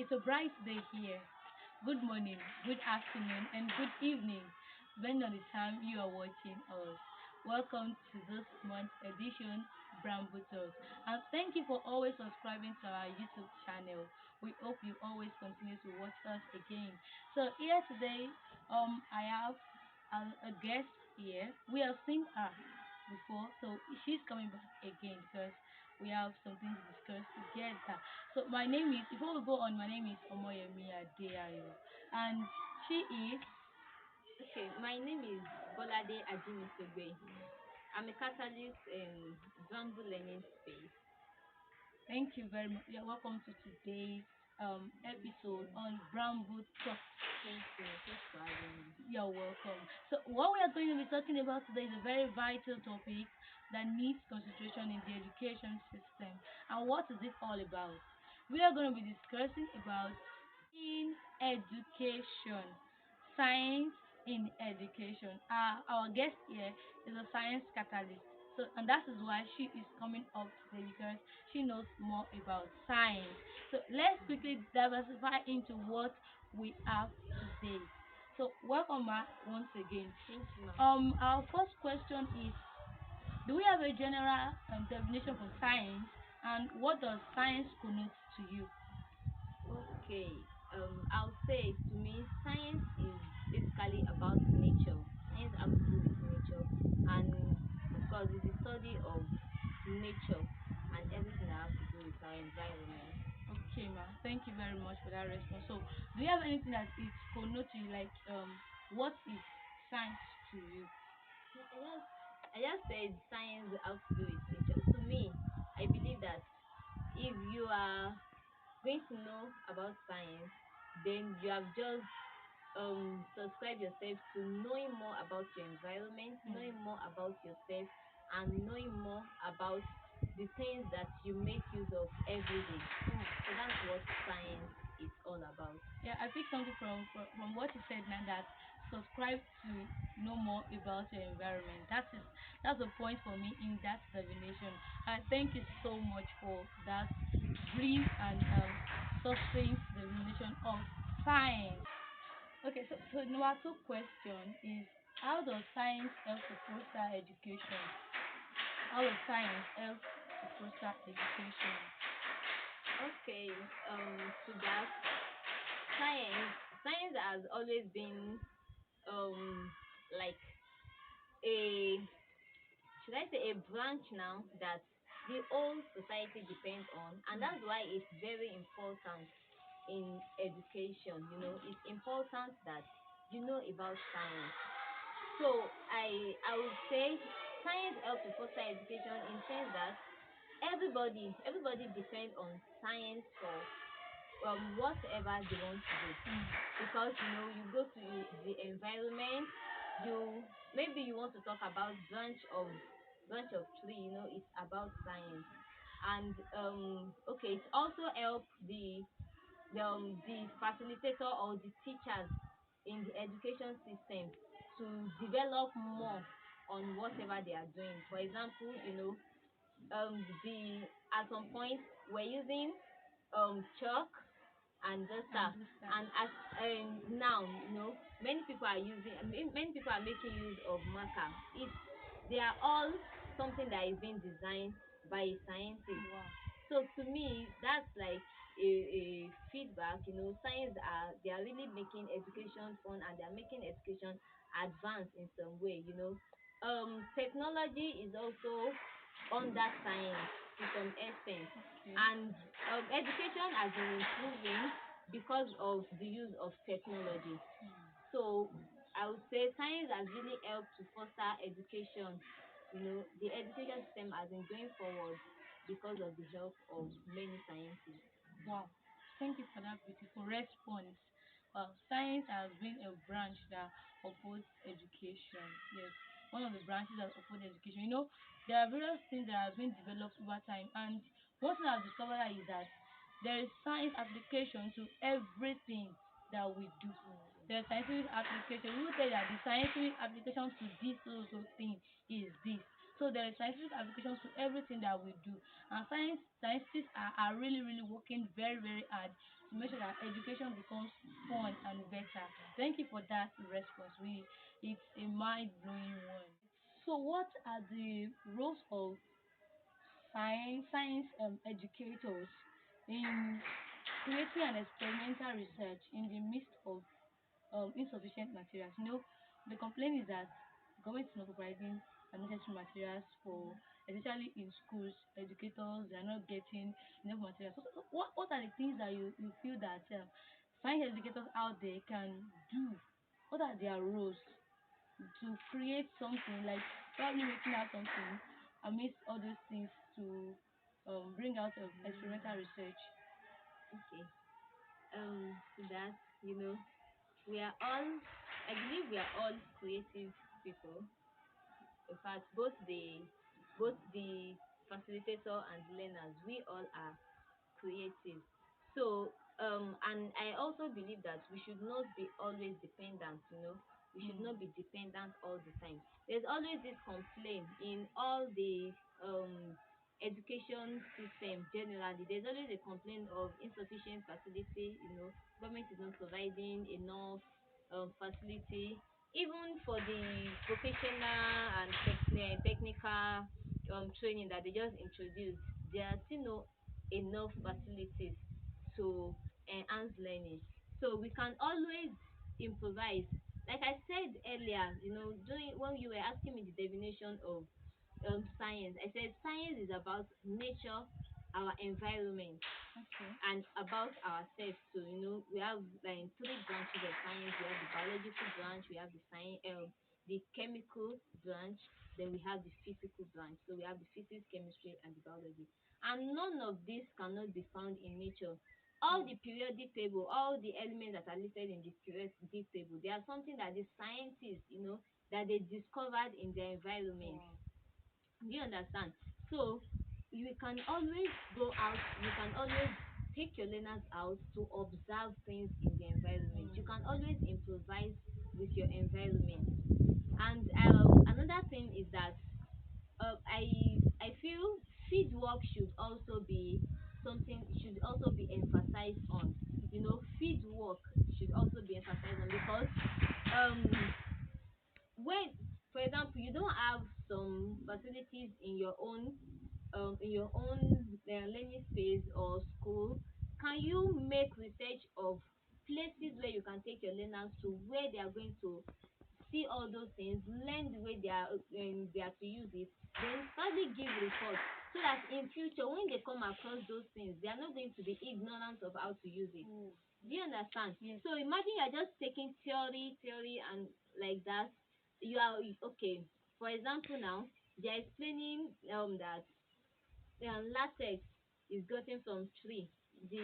It's a bright day here. Good morning, good afternoon, and good evening, depending on the time you are watching us. Welcome to this month's edition, Bramble Talks. And thank you for always subscribing to our YouTube channel. We hope you always continue to watch us again. So here today, I have a guest here. We have seen her before, so she's coming back again because we have something to discuss together. So my name is, before we go on, my name is Omoyemi Adeayo, and she is. Okay, my name is Bolade and I'm a catalyst in Bramble learning space. Thank you very much. You're welcome to today's episode on Bramble Talk. Thank you. Thanks for having me. You're welcome. So, what we are going to be talking about today is a very vital topic that needs concentration in the education system. And what is it all about? We are going to be discussing about in education, science in education. Our guest here is a science catalyst. So, and that is why she is coming up today because she knows more about science. So, let's quickly diversify into what we have today. So welcome back once again. Thank you, ma'am. Our first question is: do we have a general definition for science, and what does science connote to you? Okay, I'll say to me, science is basically about nature. Science has to do with nature, and of course, it's the study of nature and everything that has to do with our environment. Okay, ma. Thank you very much for that response. So, do you have anything that it connotes to you, like what is science to you? I just said science has to do with nature. To me, I believe that if you are going to know about science, then you have just subscribe yourself to knowing more about your environment, knowing more about yourself, and knowing more about the things that you make use of every day. So that's what science is all about. Yeah, I picked something from what you said now, that subscribe to know more about your environment. That's a point for me in that definition. Thank you so much for that brief and succinct definition of science. Okay, so number two question is: how does science help to foster education? How does science help to foster education? Okay, to that, science science has always been like a should I say a branch now that the whole society depends on, and that's why it's very important in education. It's important that you know about science. So I would say science helps to foster education in sense that everybody depends on science for whatever they want to do, because you go to the environment, you maybe you want to talk about branch of tree, it's about science. And okay, it also help the facilitator or the teachers in the education system to develop more on whatever they are doing. For example, the at some point we're using chalk and duster, and as now many people are using many people are making use of marker. They are all something that is being designed by a scientist. Wow. So to me, that's like a feedback. Science they are really making education fun, and they are making education advanced in some way. Technology is also under science to some extent, Okay. and education has been improving because of the use of technology. So I would say science has really helped to foster education. The education system has been going forward because of the help of many scientists. Wow, thank you for that beautiful response. Science has been a branch that upholds education. Yes, one of the branches that uphold education. There are various things that have been developed over time, and one thing I've discovered is that there is science application to everything that we do. There's scientific application. We will tell you that the scientific application to this so thing is this. So there is scientific applications to everything that we do, and scientists are really really working very very hard to make sure that education becomes fun and better. Thank you for that response. Really, it's a mind blowing one. So what are the roles of science educators in creating an experimental research in the midst of insufficient materials? The complaint is that government is not providing unnecessary materials for, especially in schools, educators they are not getting enough materials. So what are the things that you feel that science educators out there can do? What are their roles to create something like probably making out something amidst all those things to bring out experimental research? Okay. To that, we are all, I believe we are all creative people. In fact, both the facilitator and learners, we all are creative. So, and I also believe that we should not be always dependent. We should Mm, not be dependent all the time. There's always this complaint in all the education system generally. There's always a complaint of insufficient facility. Government is not providing enough facility, even for the vocational and technical training that they just introduced. There are still no enough facilities to enhance learning. So we can always improvise. Like I said earlier, during when you were asking me the definition of science, I said science is about nature, our environment, okay. and about ourselves too. We have like three branches of science. We have the biological branch, we have the science, the chemical branch, then we have the physical branch. So we have the physics, chemistry, and the biology. And none of this cannot be found in nature. All Mm, the periodic table, all the elements that are listed in the periodic table, they are something that the scientists, that they discovered in their environment. wow. Do you understand? So you can always go out, you can always take your learners out to observe things in the environment. You Mm, can always improvise with your environment. And another thing is that I feel field work should also be something, should also be emphasized on. Field work should also be emphasized on, because um when, for example, you don't have some facilities in your own learning space or school, can you make research of places where you can take your learners to, where they are going to see all those things, learn the way they are to use it, then probably give reports, so that in future when they come across those things, they are not going to be ignorant of how to use it. oh, Do you understand? yes. So imagine you are just taking theory and like that. You are okay. For example, now they are explaining that latex is gotten from tree. The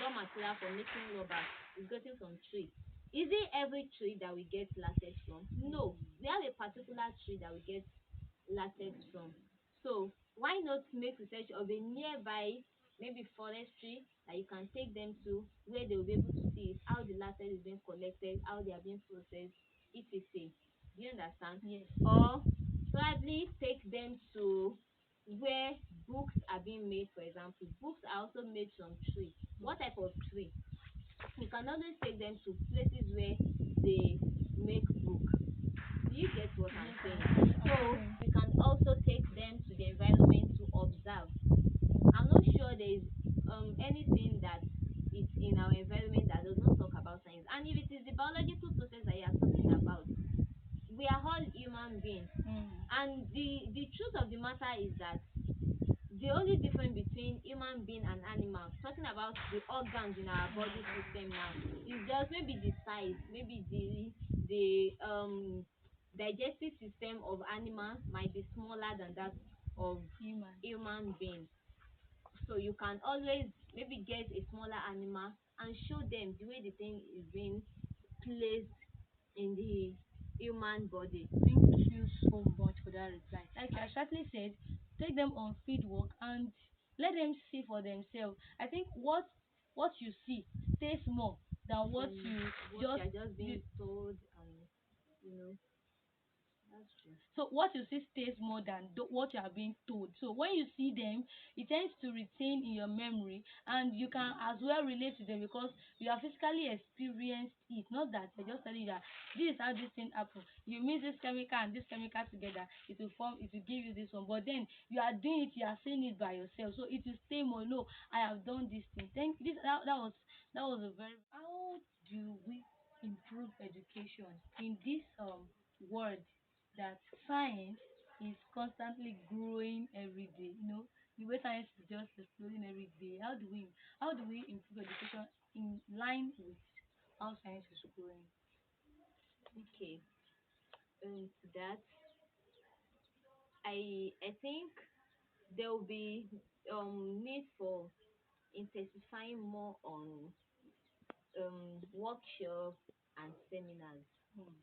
raw material for making rubber is gotten from tree. Is it every tree that we get latex from? No. Mm, We have a particular tree that we get latex from. So why not make research of a nearby, maybe forestry, that you can take them to, where they will be able to see it, how the latex is being collected, how they are being processed, etc. Do you understand? yes. Or probably take them to where books are being made. For example, books are also made from tree. What Mm, type of tree? You can always take them to places where they make book. Do you get what I'm yes, saying? I'm So following. we can also take them to the environment to observe. I'm not sure there is anything that is in our environment that does not talk about science. And if it is the biological process that you are talking about, we are all human beings. Mm, And the truth of the matter is that the only difference between human being and animal, talking about the organs in our in our body bodies. system now, is just maybe the size, maybe the digestive system of animal might be smaller than that of Human. human being. So you can always maybe get a smaller animal and show them the way the thing is being placed in the human body. Thank you so much for that reply. Like I certainly said, take them on field work and let them see for themselves. I think what you see stays more than what Then you what you just are just you being told, and you know That's true. So what you see stays more than what you are being told. So when you see them, it tends to retain in your memory, and you can as well relate to them because you have physically experienced it. Not that they're just telling you that this is how this thing happens. You mix this chemical and this chemical together, it will form, it will give you this one. But then you are doing it, you are saying it by yourself. So it will stay more. No, I have done this thing. Thank this that was a very how do we improve education in this word that science is constantly growing every day. You know, the way science is just exploding every day. How do we improve education in line with how science is growing? Okay. To that, I think there will be need for intensifying more on workshop and seminars. Hmm.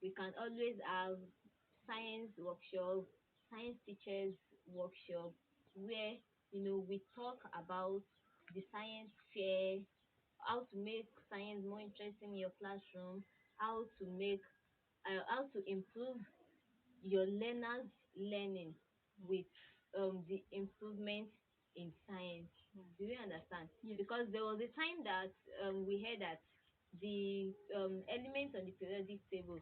We can always have science workshop, science teachers workshop, where we talk about the science fair, how to make science more interesting in your classroom, how to improve your learners learning Hmm. with the improvement in science. Hmm. Do you understand? Yes. Because there was a time that we heard that the elements on the periodic table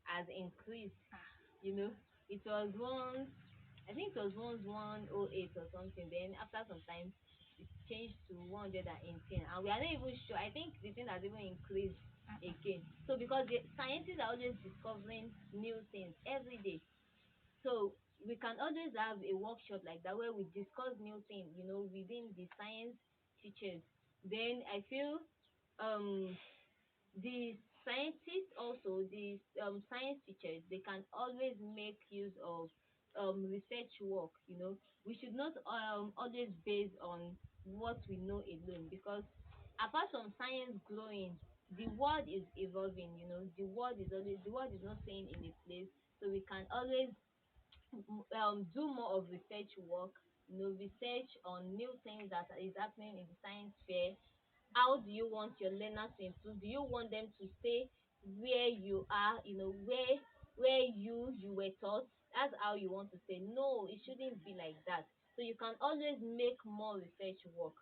has increased. Ah. You know, it was once, I think it was once 108 or something. Then after some time, it changed to 118, and we are not even sure. I think the thing has even increased Ah. Ah. again. So because the scientists are always discovering new things every day, so we can always have a workshop like that where we discuss new things, within the science teachers. Then I feel um the scientists, also the science teachers, they can always make use of research work. We should not always base on what we know alone, because apart from science growing, the world is evolving. The world is not staying in a place, so we can always do more of research work, research on new things that is happening in the science fair. How do you want your learners to improve? Do you want them to stay where you are, where you were taught? That's how you want to say. No, it shouldn't be like that. So you can always make more research work,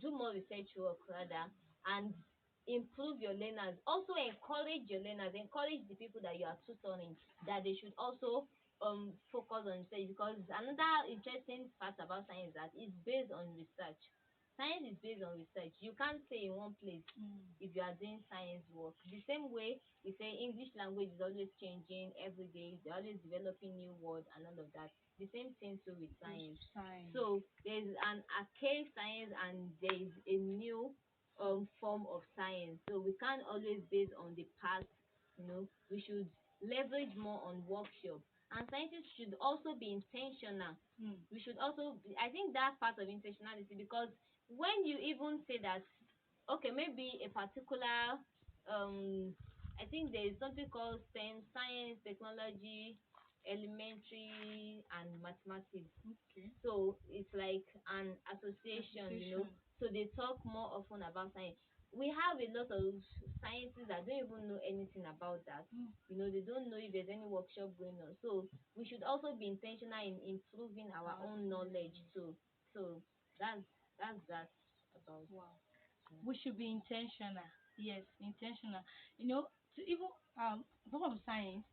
do more research work rather, and improve your learners. Also encourage your learners, encourage the people that you are tutoring, that they should also focus on research, because another interesting fact about science is that it's based on research. Science is based on research. You can't stay in one place Hmm. if you are doing science work. The same way we say English language is always changing every day, they're always developing new words and all of that. The same thing too with Those science. science. So there's an archaic science and there is a new form of science. So we can't always base on the past. We should leverage more on workshop. And scientists should also be intentional. Hmm. We should also I think that's part of intentionality, because when you even say that, okay, maybe a particular I think there is something called STEM, science, technology, elementary and mathematics. Okay. So it's like an association, Association. so they talk more often about science. We have a lot of scientists that don't even know anything about that. Hmm. They don't know if there's any workshop going on. So we should also be intentional in improving our Our own knowledge knowledge. too. So that's that about. Wow. Yeah. We should be intentional. Yes, intentional. You know, to even apart from science,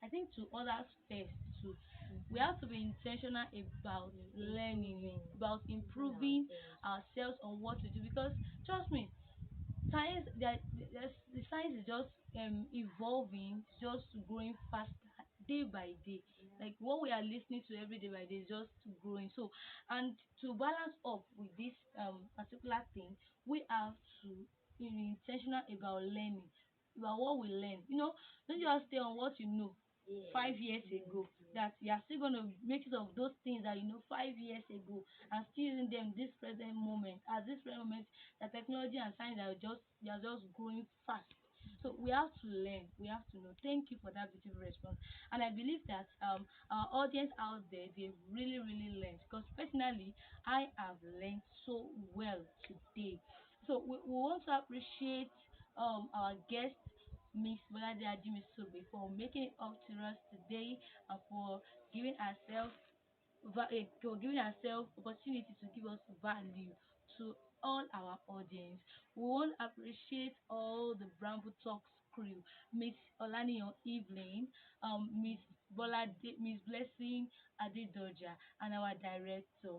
I think to other spheres too, we Mm-hmm. have to be intentional about learning, about Improving improving ourselves. ourselves on what to do. Because trust me, science the science is just evolving, just growing faster day by day. Yeah. Like what we are listening to every day by day is just growing. So, and to balance up with this particular thing, we have to be intentional about learning, about what we learn. Don't just stay on what you know Yes. 5 years Yes. ago, Yes. that you are still going to make use of those things that you know 5 years ago and still using them this present moment. At this present moment, the technology and science are just growing fast. So we have to learn, we have to know. Thank you for that beautiful response. And I believe that our audience out there, they really, really learned, because personally I have learned so well today. So we want to appreciate our guests, Miss Bolade and for making it up to us today and for giving ourselves for giving ourselves opportunity to give us value to all our audience. We want to appreciate all the Bramble Talks crew, Miss Olaniyan Evelyn, Miss Miss Blessing Adedoja, and our director,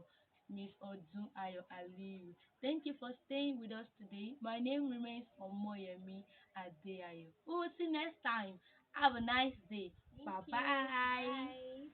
Miss Odun Ayo Aliyu. Thank you for staying with us today. My name remains Omoyemi Adeayo. We will see you next time. Have a nice day. Thank Bye you. bye. Bye.